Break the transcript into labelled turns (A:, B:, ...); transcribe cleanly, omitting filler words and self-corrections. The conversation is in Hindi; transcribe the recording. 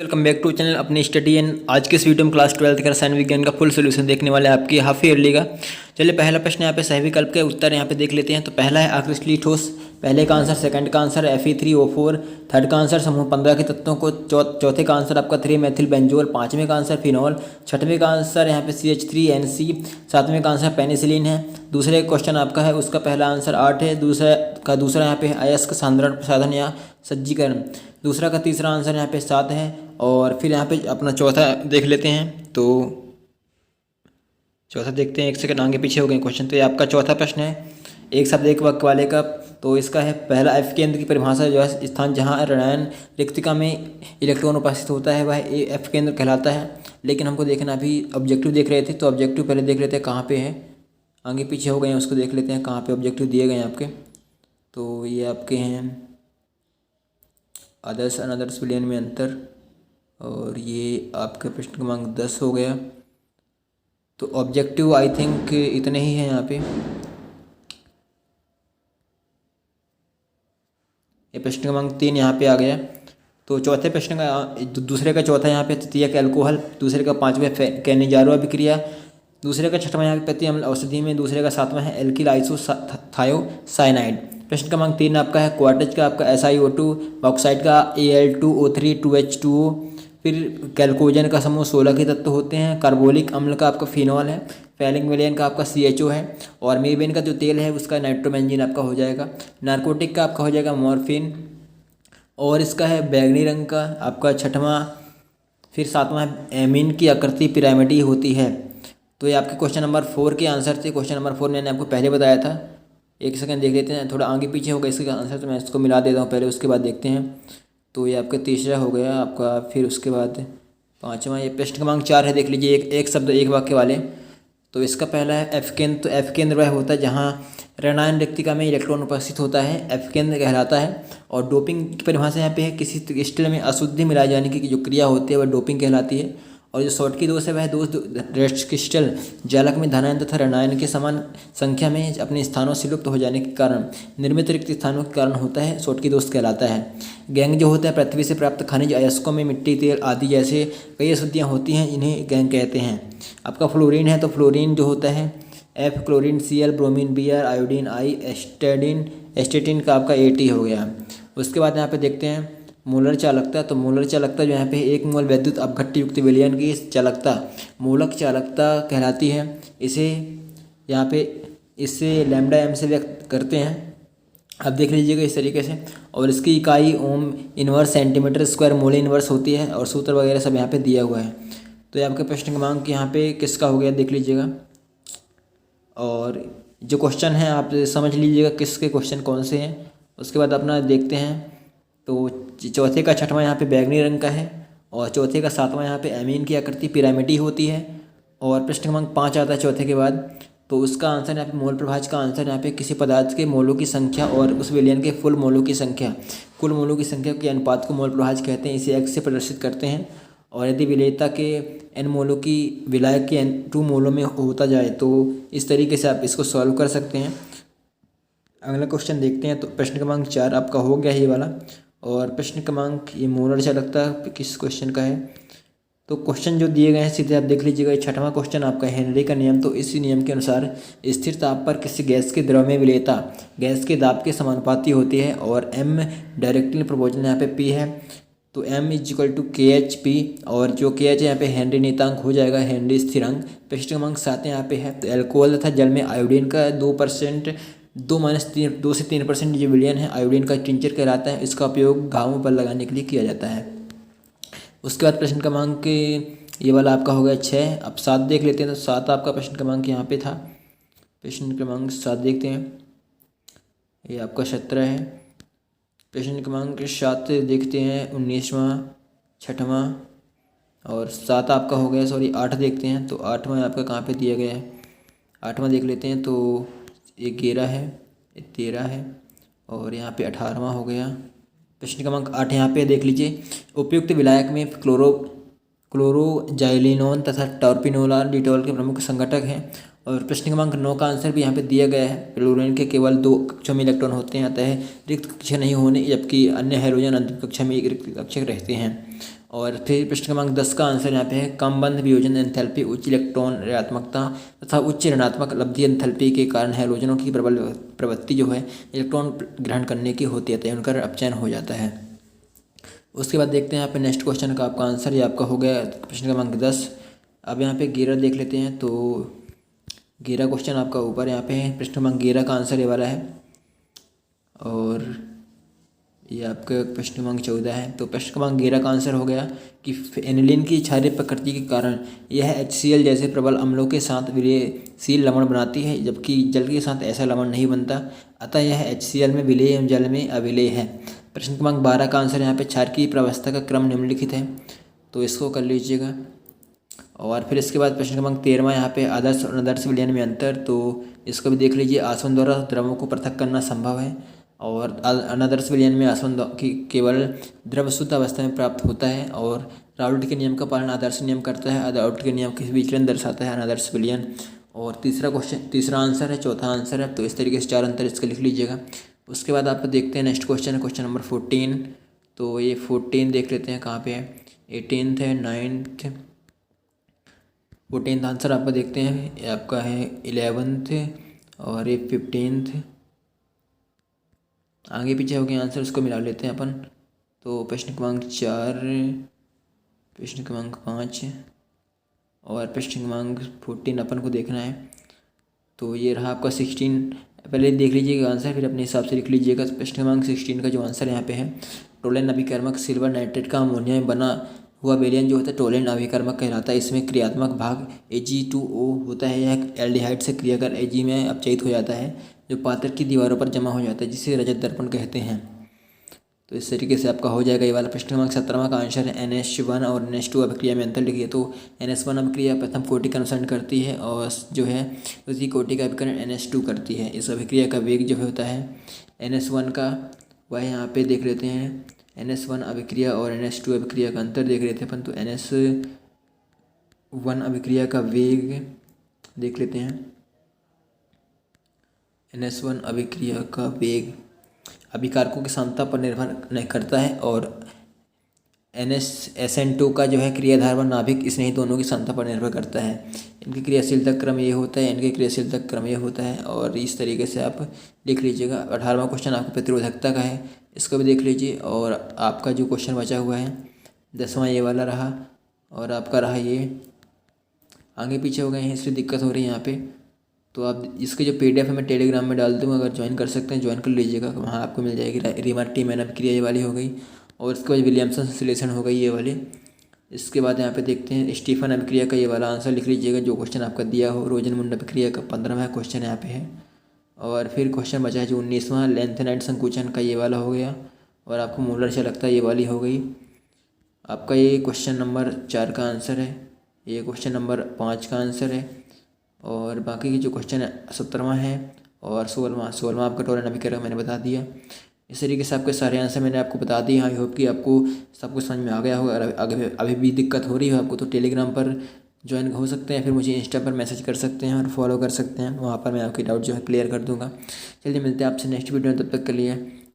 A: वेलकम बैक टू चैनल अपनी स्टडी एंड आज के इस वीडियो में क्लास 12 का रसायन विज्ञान का फुल सोल्यूशन देखने वाले हैं आपकी हाफ ईयरली का। चलिए पहला प्रश्न यहाँ पे सही विकल्प के उत्तर यहाँ पे देख लेते हैं। तो पहला है आकृष्टलीय ठोस, पहले का आंसर, सेकंड का आंसर Fe3O4, थर्ड का आंसर समूह 15 के तत्वों को, चौथे का आंसर आपका 3 मेथिल बेंजोल, पाँचवें का आंसर फिनॉल, छठवें का आंसर यहाँ पे CH3NC, सातवें का आंसर पेनिसिलिन है। दूसरे क्वेश्चन आपका है उसका पहला आंसर 8 है, दूसरा यहाँ पे अयस्क सांद्रण प्रसाधन या सज्जीकरण, दूसरा का तीसरा आंसर यहाँ पे 7 है। और फिर यहाँ पे अपना चौथा देख लेते हैं। तो चौथा देखते हैं, एक सेकंड आगे पीछे हो गए क्वेश्चन। तो ये आपका चौथा प्रश्न है एक शब्द एक वाक्य वाले का। तो इसका है पहला एफ केंद्र की परिभाषा जो है स्थान जहाँ ऋणायन रिक्तिका में इलेक्ट्रॉन उपस्थित होता है वह एफ केंद्र कहलाता है। लेकिन हमको देखना, अभी ऑब्जेक्टिव देख रहे थे तो ऑब्जेक्टिव पहले देख लेते हैं कहाँ पे है, आगे पीछे हो गए हैं उसको देख लेते हैं कहाँ पे ऑब्जेक्टिव दिए गए हैं आपके। तो ये आपके हैं आदर्श अनादर्श विलयन में अंतर, और ये आपका प्रश्न क्रमांक 10 हो गया। तो ऑब्जेक्टिव आई थिंक इतने ही हैं यहाँ पे। ये प्रश्न क्रमांक 3 यहाँ पे आ गया। तो चौथे प्रश्न का दूसरे का चौथा यहाँ पे तृतीयक अल्कोहल, दूसरे का पाँचवें कैनिजारो अभिक्रिया, दूसरे का छठवां यहाँ पे प्रति अम्ल औषधि में, दूसरे का सातवां है एल्किल आइसोथायोसाइनाइड। प्रश्न क्रमांक 3 आपका है क्वार्टज का आपका SiO2, ऑक्साइड का Al2O3 2H2O, फिर कैल्कोजन का समूह 16 के तत्व होते हैं, कार्बोलिक अम्ल का आपका फिनॉल है, फैलिक विलयन का आपका CHO है, और मीबेन का जो तेल है उसका नाइट्रोबेंजीन आपका हो जाएगा। नार्कोटिक का आपका हो जाएगा मॉर्फिन, और इसका है बैगनी रंग का आपका छठवां, फिर सातवां एमीन की आकृति पिरामिडी होती है। तो ये आपके क्वेश्चन नंबर 4 के आंसर थे। क्वेश्चन नंबर 4 मैंने आपको पहले बताया था, एक सेकंड देख लेते हैं, थोड़ा आगे पीछे होगा इसका आंसर तो मैं इसको मिला देता हूँ पहले, उसके बाद देखते हैं। तो ये आपका तीसरा हो गया आपका, फिर उसके बाद पाँचवा ये प्रश्न क्रमांक 4 है, देख लीजिए एक शब्द एक वाक्य वाले। तो इसका पहला है एफ केंद्र। तो एफ केंद्र वह होता है जहाँ ऋणायन रिक्तिका में इलेक्ट्रॉन उपस्थित होता है, एफ केंद्र कहलाता है। और डोपिंग की परिभाषा यहाँ पे है किसी क्रिस्टल में अशुद्धि मिलाए जाने की जो क्रिया होती है वह डोपिंग कहलाती है। और जो शॉर्टकी दोष है वह दोष रेस्ट क्रिस्टल जालक में धनायन तथा ऋणायन के समान संख्या में अपने स्थानों से लुप्त हो जाने के कारण निर्मित रिक्त स्थानों के कारण होता है, शॉर्टकी दोष कहलाता है। गैंग जो होता है पृथ्वी से प्राप्त खनिज अयस्कों में मिट्टी, तेल आदि जैसे कई अशुद्धियाँ होती हैं, इन्हें गैंग कहते हैं। आपका फ्लोरीन है, तो फ्लोरीन जो होता है F chlorine Cl bromine Br iodine I एस्टेटिन का आपका AT हो गया। उसके बाद यहाँ पे देखते हैं मोलर चालकता। तो मोलर चालकता जो यहाँ पे एक मोल वैद्युत अपघट्य युक्त विलयन की चालकता मूलक चालकता कहलाती है। इसे यहाँ पे इससे लैम्डा m से व्यक्त करते हैं, अब देख लीजिएगा इस तरीके से। और इसकी इकाई ohm inverse centimetre square mole inverse होती है, और सूत्र वगैरह सब यहाँ पे दिया हुआ है। तो ये आपके प्रश्न क्रमांक यहाँ पे किसका हो गया देख लीजिएगा। और जो क्वेश्चन है आप समझ लीजिएगा किसके क्वेश्चन कौन से हैं। उसके बाद अपना देखते हैं। तो चौथे का छठवां यहाँ पे बैगनी रंग का है, और चौथे का सातवां यहाँ पे एमीन की आकृति पिरामिडी होती है। और प्रश्न क्रमांक 5 आता है चौथे के बाद। तो उसका आंसर यहाँ पे मोल प्रभाज का आंसर यहाँ पे किसी पदार्थ के मोलों की संख्या और उस विलयन के कुल मोलों की संख्या के अनुपात को मोल प्रभाज कहते हैं। इसे x से प्रदर्शित करते हैं। और यदि विलेयता के n मोलों की विलायक के n2 मोलों में होता जाए तो इस तरीके से आप इसको सॉल्व कर सकते हैं। अगला क्वेश्चन देखते हैं। तो प्रश्न क्रमांक 4 आपका हो गया ये वाला। और प्रश्न क्रमांक ये मोलर चालकता किस क्वेश्चन का है। तो क्वेश्चन जो दिए गए हैं सीधे आप देख लीजिएगा। ये छठवां क्वेश्चन आपका हेनरी का नियम। तो इसी नियम के अनुसार स्थिर ताप पर किसी गैस के द्रव में विलेयता गैस के दाब के समानुपाती होती है, और m डायरेक्टली प्रोपोर्शनल यहाँ पे p है। तो m = KHP, और जो KH यहाँ पे हेनरी नियतांक हो जाएगा, हेनरी स्थिरांक। प्रश्न क्रमांक 7 यहाँ पे है। तो एल्कोहल तथा जल में आयोडीन का 2% 2 से 3% जो विलयन है आयोडीन का टिंचर कहलाता है। इसका उपयोग घावों पर लगाने के लिए किया जाता है। उसके बाद प्रश्न क्रमांक ये वाला आपका हो गया 6। अब 7 देख लेते हैं। तो 7 आपका प्रश्न क्रमांक यहाँ पे था। प्रश्न क्रमांक 7 देखते हैं, ये आपका 17 है। प्रश्न क्रमांक 7 देखते हैं 19वां, 6वां, और 7 आपका हो गया, सॉरी 8 देखते हैं। तो 8वां आपका कहाँ पे दिया गया है, 8वां देख लेते हैं। तो ये 11 है, ये 13 है, और यहाँ पे 18वां हो गया। प्रश्न क्रमांक 8 यहाँ पे देख लीजिए। उपयुक्त विलायक में क्लोरोजाइलिनोन तथा टॉर्पिनोलार डिटॉल के प्रमुख संघटक हैं। और प्रश्न क्रमांक 9 का आंसर भी यहाँ पे दिया गया है। फ्लोरीन के केवल 2 कक्षों में इलेक्ट्रॉन होते हैं, अतः रिक्त कक्षा नहीं होने, जबकि अन्य हाइड्रोजन अंतिम कक्षा में एक रिक्त कक्षक रहते हैं। और फिर प्रश्न क्रमांक 10 का आंसर यहाँ पे है कम बंध वियोजन एंथैल्पी उच्च इलेक्ट्रॉन ऋणात्मकता तथा उच्च ऋणात्मक लब्धि एंथैल्पी के कारण हैलोजनों की प्रबल प्रवृत्ति जो है इलेक्ट्रॉन ग्रहण करने की होती है, तो उनका अपचयन हो जाता है। उसके बाद देखते हैं यहाँ पे नेक्स्ट क्वेश्चन का आपका आंसर, ये आपका हो गया प्रश्न क्रमांक 10। अब यहाँ पे 11 देख लेते हैं। तो 11 क्वेश्चन आपका ऊपर यहाँ पे है, प्रश्न क्रमांक 11 का आंसर ये वाला है। और ये आपका प्रश्न क्रमांक 14 है। तो प्रश्न क्रमांक 11 का आंसर हो गया कि एनिलीन की क्षारीय प्रकृति के कारण यह HCl जैसे प्रबल अम्लों के साथ विलयशील लवण बनाती है, जबकि जल के साथ ऐसा लवण नहीं बनता, अतः यह HCl में विलेय एवं जल में अविलेय है। प्रश्न क्रमांक 12 का आंसर यहाँ पे क्षार की प्रावस्था का क्रम निम्नलिखित है, तो इसको कर लीजिएगा। और फिर इसके बाद प्रश्न क्रमांक 13वां यहाँ पे आदर्श और अनादर्श विलयन में अंतर, तो इसको भी देख लीजिए। आसवन द्वारा द्रवों को पृथक करना संभव है और अनादर्श विलयन में आसवन की केवल द्रव शुद्ध अवस्था में प्राप्त होता है और राउल्ट के नियम का पालन आदर्श नियम करता है, राउल्ट के नियम के विचलन दर्शाता है अनादर्श विलयन। और तीसरा आंसर है, चौथा आंसर है। तो इस तरीके से 4 अंतर इसका लिख लीजिएगा। उसके बाद आप देखते हैं नेक्स्ट क्वेश्चन, क्वेश्चन नंबर 14। तो ये 14 देख लेते हैं कहाँ पे है, 18th है, 9th, 14th आंसर आपका देखते हैं। ये आपका है 11th और ये 15th, आगे पीछे हो गया आंसर, उसको मिला लेते हैं अपन। तो प्रश्न क्रमांक 4, प्रश्न क्रमांक 5 और प्रश्न क्रमांक 14 अपन को देखना है। तो ये रहा आपका 16, पहले देख लीजिएगा आंसर, फिर अपने हिसाब से लिख लीजिएगा। प्रश्न क्रमांक 16 का जो आंसर यहाँ पे है, टोलेन अभिकर्मक सिल्वर नाइट्रेट का अमोनिया में बना हुआ विलयन जो होता है टोलेन अभिकर्मक कहलाता है। इसमें क्रियात्मक भाग Ag2O होता है। यह एल्डिहाइड से क्रिया कर Ag में अपचयित हो जाता है, जो पात्र की दीवारों पर जमा हो जाता है, जिसे रजत दर्पण कहते हैं। तो इस तरीके से आपका हो जाएगा ये वाला। प्रश्न क्रमांक 17वां का आंसर है NH1 और NH2 अभिक्रिया में अंतर लिखिए। तो NH1 अभिक्रिया प्रथम कोटि का अनुसरण करती है और जो है उसी कोटि का अभिकरण NH2 करती है। इस अभिक्रिया का वेग जो होता है NH1 का, वह यहाँ पे देख लेते हैं। NH1 अभिक्रिया और NH2 अभिक्रिया का अंतर देख लेते हैं अपन। तो NH1 अभिक्रिया का वेग देख लेते हैं। NH1 अभिक्रिया का वेग अभिकारकों की सांद्रता पर निर्भर नहीं करता है और SN2 का जो है क्रियाधार व नाभिक स्नेही दोनों की सांद्रता पर निर्भर करता है। इनकी क्रियाशीलता क्रम ये होता है, इनके क्रियाशीलता क्रम ये होता है। और इस तरीके से आप लिख लीजिएगा। 18वां क्वेश्चन आपको प्रतिरोधकता का है, इसको भी देख लीजिए। और आपका जो क्वेश्चन बचा हुआ है 10वां ये वाला रहा और आपका रहा ये, आगे पीछे हो गए हैं इसलिए दिक्कत हो रही है यहाँ पे। तो आप इसके जो PDF है मैं टेलीग्राम में डाल दूँगा, अगर ज्वाइन कर सकते हैं ज्वाइन कर लीजिएगा, वहाँ आपको मिल जाएगी। रीमान टीमैन अभिक्रिया ये वाली हो गई और इसके बाद विलियमसन संश्लेषण हो गई ये वाली। इसके बाद यहाँ पे देखते हैं स्टीफन अभिक्रिया का ये वाला आंसर लिख लीजिएगा जो क्वेश्चन आपका दिया हो। रोजनमुंड अभिक्रिया का 15वां क्वेश्चन यहाँ पे है। और फिर क्वेश्चन बचा है जो 19वां लेंथेनाइट संकुचन का ये वाला हो गया और आपको मोलर से लगता है ये वाली हो गई। आपका ये क्वेश्चन नंबर 4 का आंसर है, ये क्वेश्चन नंबर 5 का आंसर है। और बाकी के जो क्वेश्चन है 17वां है और 16वां आपका टोलेन अभिक्रिया मैंने बता दिया। इस तरीके से आपके सारे आंसर मैंने आपको बता दिए। आई होप कि आपको सब कुछ समझ में आ गया होगा। अगर अभी भी दिक्कत हो रही है आपको तो टेलीग्राम पर ज्वाइन हो सकते हैं, फिर मुझे इंस्टा पर मैसेज कर सकते हैं और फॉलो कर सकते हैं, वहाँ पर मैं आपकी डाउट जो है क्लियर कर दूँगा। चलिए मिलते हैं आपसे नेक्स्ट वीडियो में, तब तक के लिए